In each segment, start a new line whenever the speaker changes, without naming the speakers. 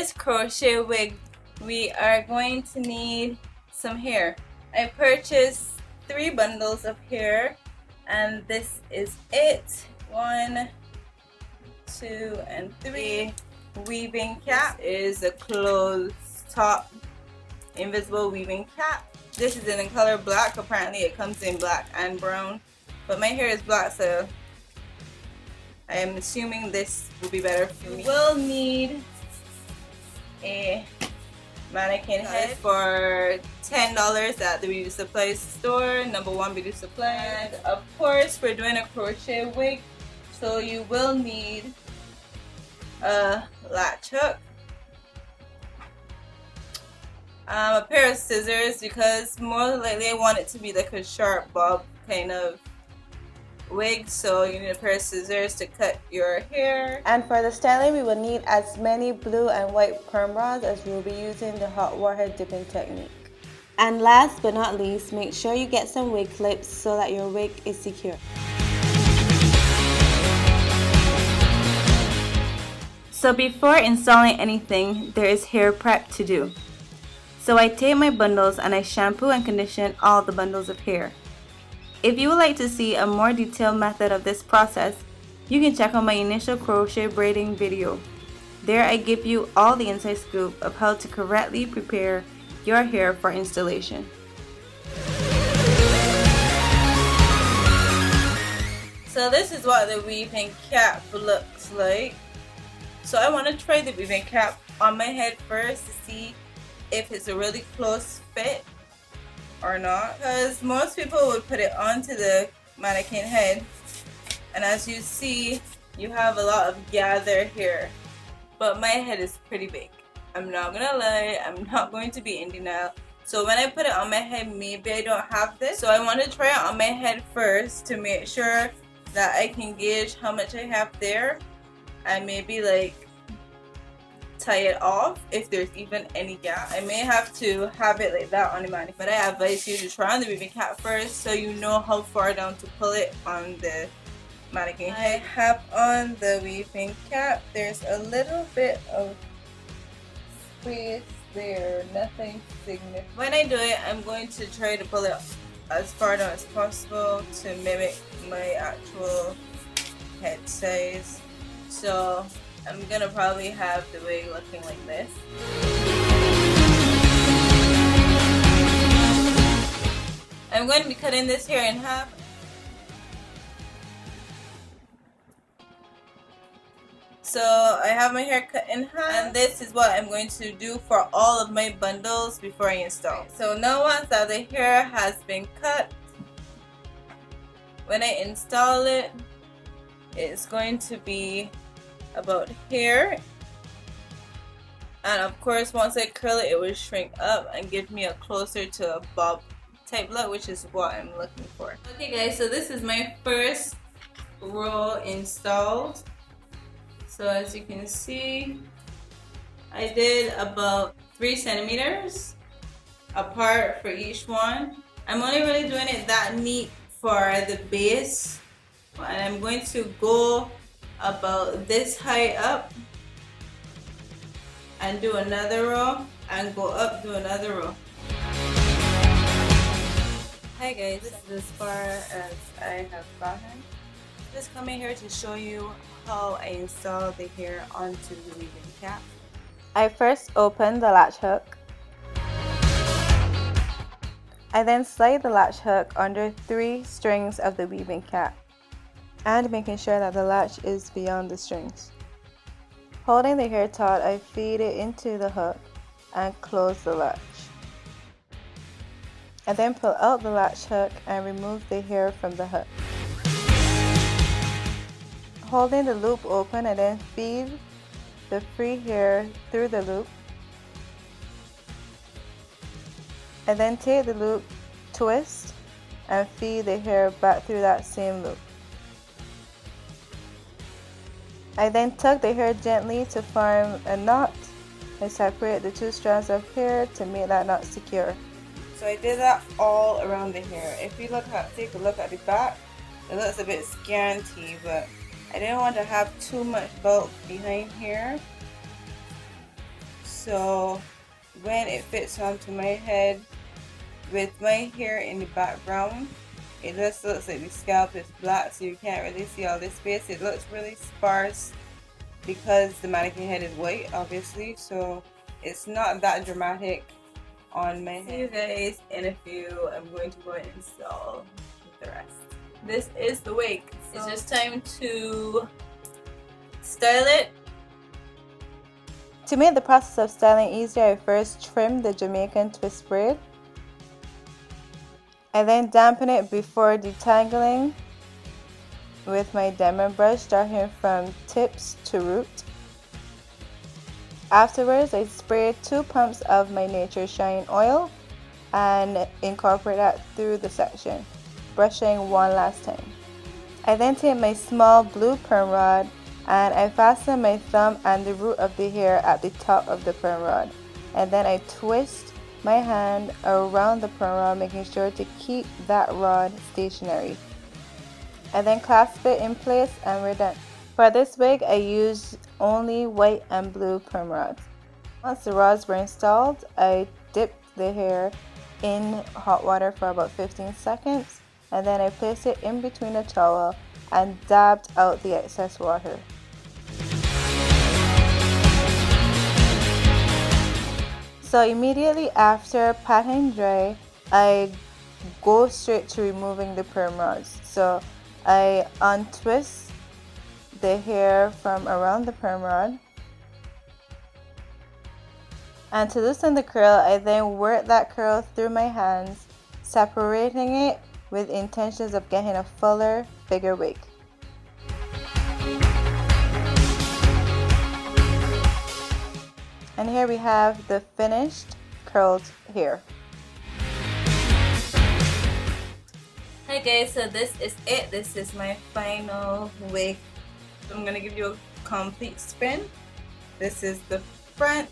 this crochet wig, we are going to need some hair. I purchased 3 bundles of hair, and this is it. 1, 2, and 3. Weaving cap is a closed top invisible weaving cap. This is in color black. Apparently it comes in black and brown, but my hair is black, so I am assuming this will be better for me. We'll need a mannequin head for $10 at the beauty supply store, number 1 beauty supply. And of course we're doing a crochet wig, so you will need a latch hook, a pair of scissors, because more likely I want it to be like a sharp bob kind of wig, so you need a pair of scissors to cut your hair.
And for the styling, we will need as many blue and white perm rods as we will be using the hot water dipping technique. And last but not least, make sure you get some wig clips so that your wig is secure.
So before installing anything, there is hair prep to do. So I take my bundles and I shampoo and condition all the bundles of hair. If you would like to see a more detailed method of this process, you can check out my initial crochet braiding video. There I give you all the inside scoop of how to correctly prepare your hair for installation. So this is what the weaving cap looks like. So I want to try the weaving cap on my head first to see if it's a really close fit or not, because most people would put it onto the mannequin head, and as you see, you have a lot of gathered hair, but my head is pretty big. I'm not gonna lie, I'm not going to be in denial. So when I put it on my head, maybe I don't have this, so I want to try it on my head first to make sure that I can gauge how much I have there, and maybe like tie it off if there's even any gap. I may have to have it like that on the mannequin, but I advise you to try on the weaving cap first so you know how far down to pull it on the mannequin. I have on the weaving cap, there's a little bit of space there, nothing significant. When I do it, I'm going to try to pull it as far down as possible to mimic my actual head size. So I'm gonna probably have the wig looking like this. I'm going to be cutting this hair in half. So I have my hair cut in half, and this is what I'm going to do for all of my bundles before I install. So now once that the hair has been cut, when I install it, it's going to be about here, and of course once I curl it, it will shrink up and give me a closer to a bob type look, which is what I'm looking for. Okay guys, so this is my first row installed. So as you can see, I did about 3 centimeters apart for each one. I'm only really doing it that neat for the base, and I'm going to go about this high up and do another row, and go up, do another row. Hi guys, this is as far as I have gotten. Just coming here to show you how I install the hair onto the weaving cap.
I first open the latch hook. I then slide the latch hook under 3 strings of the weaving cap, and making sure that the latch is beyond the strings. Holding the hair taut, I feed it into the hook and close the latch. I then pull out the latch hook and remove the hair from the hook. Holding the loop open, I then feed the free hair through the loop. I then take the loop, twist, and feed the hair back through that same loop. I then tug the hair gently to form a knot. I separate the 2 strands of hair to make that knot secure.
So I did that all around the hair. If you take a look at the back, it looks a bit scanty, but I didn't want to have too much bulk behind here. so when it fits onto my head with my hair in the background, it just looks like the scalp is black, so you can't really see all this space. It looks really sparse because the mannequin head is white, obviously, so it's not that dramatic on my head. See you guys in a few. I'm going to go and install the rest. This is the wig. So it's just time to style it.
To make the process of styling easier, I first trim the Jamaican twist braid. I then dampen it before detangling with my diamond brush, starting from tips to root. Afterwards, I spray 2 pumps of my Nature Shine oil and incorporate that through the section, brushing one last time. I then take my small blue perm rod and I fasten my thumb and the root of the hair at the top of the perm rod, and then I twist my hand around the perm rod, making sure to keep that rod stationary. I then clasp it in place and we're done. For this wig, I used only white and blue perm rods. Once the rods were installed, I dipped the hair in hot water for about 15 seconds, and then I placed it in between a towel and dabbed out the excess water. So immediately after patting dry, I go straight to removing the perm rods. So I untwist the hair from around the perm rod, and to loosen the curl, I then work that curl through my hands, separating it with intentions of getting a fuller, bigger wig. And here we have the finished curled hair.
Hi guys, so this is it. This is my final wig. So I'm gonna give you a complete spin. This is the front,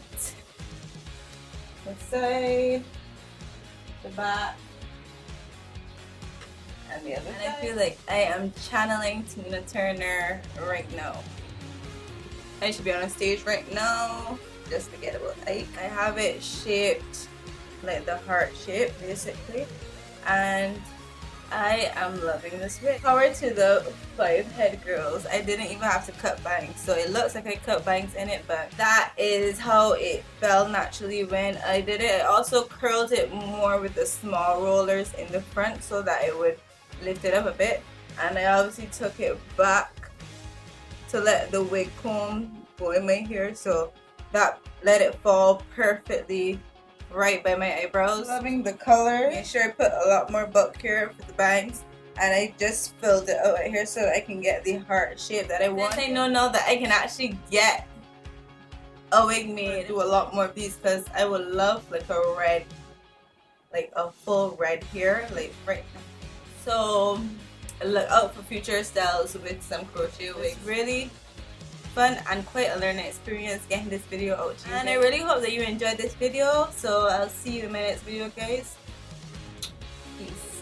the side, the back, and the other side. I feel like I am channeling Tina Turner right now. I should be on a stage right now. Just forget about Ike. I have it shaped like the heart shape basically, and I am loving this wig. Power to the 5 head girls. I didn't even have to cut bangs, so it looks like I cut bangs in it, but that is how it fell naturally when I did it. I also curled it more with the small rollers in the front so that it would lift it up a bit, and I obviously took it back to let the wig comb go in my hair, so that let it fall perfectly right by my eyebrows. Loving the color. Make sure I put a lot more bulk here for the bangs, and I just filled it out right here so that I can get the heart shape that I want. I know now that I can actually get a wig made. Do a lot more of these because I would love like a red, like a full red hair, like right now. So look out for future styles with some crochet wigs. It's really fun and quite a learning experience getting this video out to you, and I really hope that you enjoyed this video. So I'll see you in my next video, guys. Peace.